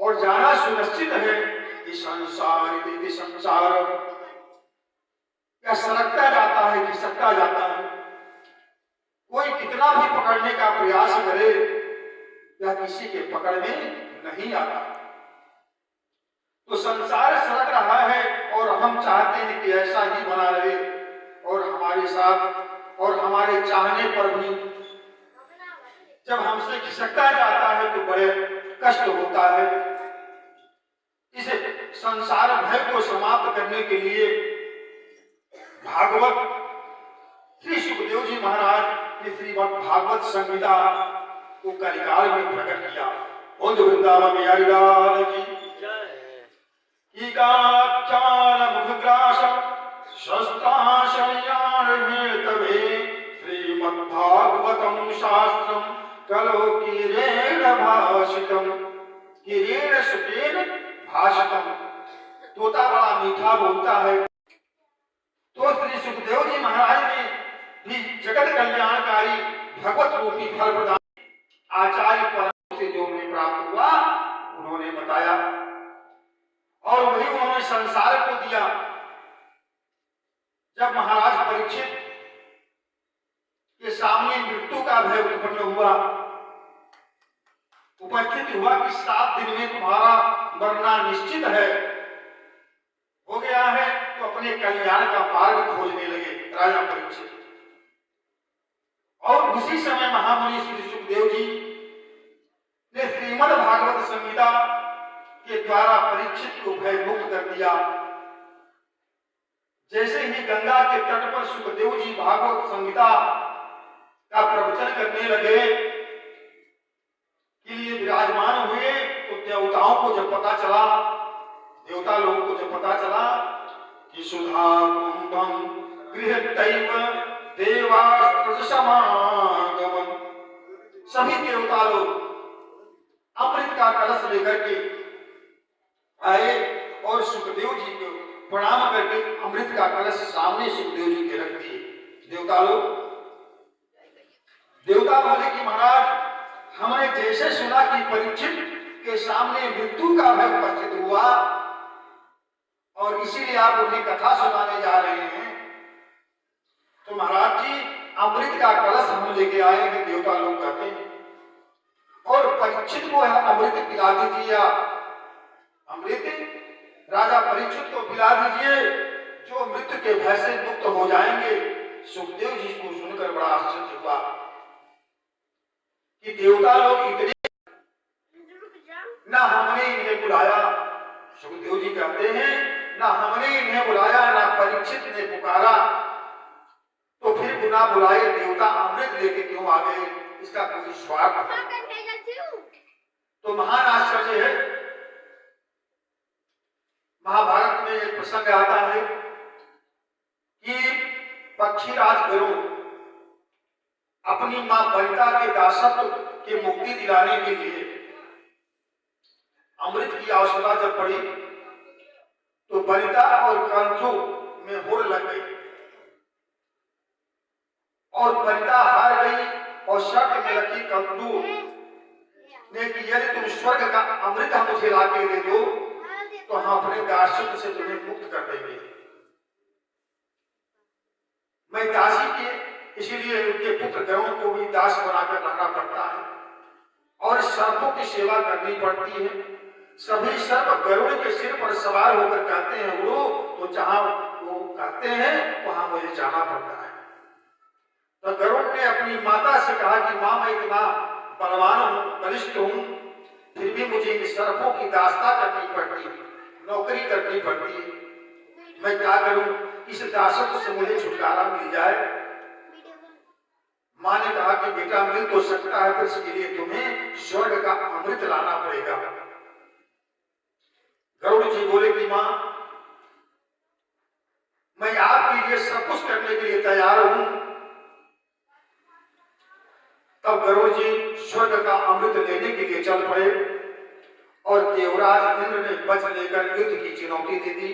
और जाना सुनिश्चित है कि संसार क्या सरकता जाता है, खिसकता जाता है। कोई कितना भी पकड़ने का प्रयास करे, यह किसी के पकड़ में नहीं आता। तो संसार सरक रहा है और हम चाहते हैं कि ऐसा ही बना रहे, और हमारे साथ और हमारे चाहने पर भी जब हमसे खिसकता जाता है तो बड़े कष्ट होता है। इस संसार भय को समाप्त करने के लिए भागवत श्री सुखदेव जी महाराज ने श्रीमद् भागवत संहिता को कलिकाल में प्रकट किया। बोल वृंदावन बिहारी लाल की श्रीमद्भागवतम शास्त्रम कलो किरेण भाषितम किरेण सुकेन भाषितम। तोता बड़ा मीठा बोलता है। तो श्री सुखदेव जी महाराज ने भी जगत कल्याणकारी भगवत रूपी फल प्रदान आचार्य परम से जो उन्हें प्राप्त हुआ उन्होंने बताया, और वही उन्होंने संसार को दिया। जब महाराज परीक्षित के सामने मृत्यु का भय उत्पन्न हुआ, उपस्थित हुआ कि 7 दिन में तुम्हारा मरना निश्चित है, हो गया है, तो अपने कल्याण का मार्ग खोजने लगे राजा परीक्षित। और उसी समय महामुनि श्री सुखदेव जी ने श्रीमद् भागवत संहिता के द्वारा परीक्षित को भय मुक्त कर दिया। जैसे ही गंगा के तट पर सुखदेव जी भागवत संहिता का प्रवचन करने लगे के लिए विराजमान हुए, तो देवताओं को जब पता चला, देवता लोगों को जब पता चला कि सुधा कुंभम गृहतैव देवास्त्र समागमन, सभी देवता लोग अमृत का कलश लेकर के आए और सुखदेव जी को प्रणाम करके अमृत का कलश सामने सुखदेव जी के रख दिए। देवता बोले कि महाराज, हमने जैसे सुना कि परीक्षित के सामने मृत्यु का भय उपस्थित हुआ और इसीलिए आप उन्हें कथा सुनाने जा रहे हैं, तो महाराज जी अमृत का कलश हम लेके आए हैं, देवता लोग कहते हैं, और परीक्षित को अमृत पिला दीजिए। अमृत राजा परीक्षित को पिला दीजिए, जो मृत्यु के भय से मुक्त हो जाएंगे। सुखदेव जी को सुनकर बड़ा आश्चर्य हुआ कि देवता लोग इतने, ना हमने इन्हें बुलाया, सुखदेव जी कहते हैं, ना हमने इन्हें बुलाया, ना परीक्षित ने पुकारा, तो फिर बिना बुलाए देवता अमृत लेके क्यों आ गए? इसका कोई स्वार्थ तो महान आश्चर्य है। महाभारत में एक प्रसंग आता है कि पक्षीराज गरुड़ अपनी मां बलिता के दासत्व की मुक्ति दिलाने के लिए अमृत की आवश्यकता जब पड़ी, तो बलिता और कंठों में होड़ लग गई और बलिता हार गई, और शर्त में रखी कंठू ने कि यदि तुम स्वर्ग का अमृत मुझे ला के दे दो तो हम अपने दासत्व से तुम्हें मुक्त कर देंगे। मैं दासी के, इसीलिए उनके पुत्र गरुड़ को भी दास बनाकर रहना पड़ता है और सर्पों की सेवा करनी पड़ती है। सभी सर्प गरुड़ के सिर पर सवार होकर कहते हैं उड़ो, तो जहां वो कहते हैं वहां मुझे जाना पड़ता है। तो गरुड़ ने अपनी माता से कहा कि मां, मैं इतना बलवान हूं, बलिष्ठ हूं, फिर भी मुझे इन सर्पों की दास्ता करनी पड़ती है, नौकरी करनी पड़ती है, मैं क्या करूं? इस दासत्व से मुझे छुटकारा मिल जाए। मां ने कहा कि बेटा मिल तो सकता है, पर इसके लिए तुम्हें स्वर्ग का अमृत लाना पड़ेगा। गरुड़ जी बोले कि मां, मैं आपके लिए सब कुछ करने के लिए तैयार हूं। तब गरुड़ जी स्वर्ग का अमृत लेने के लिए चल पड़े और देवराज इंद्र ने वज्र लेकर युद्ध की चुनौती दे दी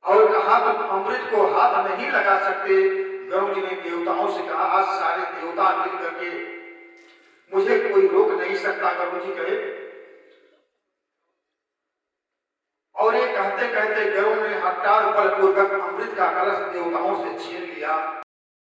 और कहा तुम अमृत को हाथ नहीं लगा सकते। गरुड़ जी ने देवताओं से कहा, आज सारे देवता मिल करके मुझे कोई रोक नहीं सकता। गरुड़ जी कहे कहते कहते गरुड़ ने हठात बलपूर्वक अमृत का कलश देवताओं से छीन लिया।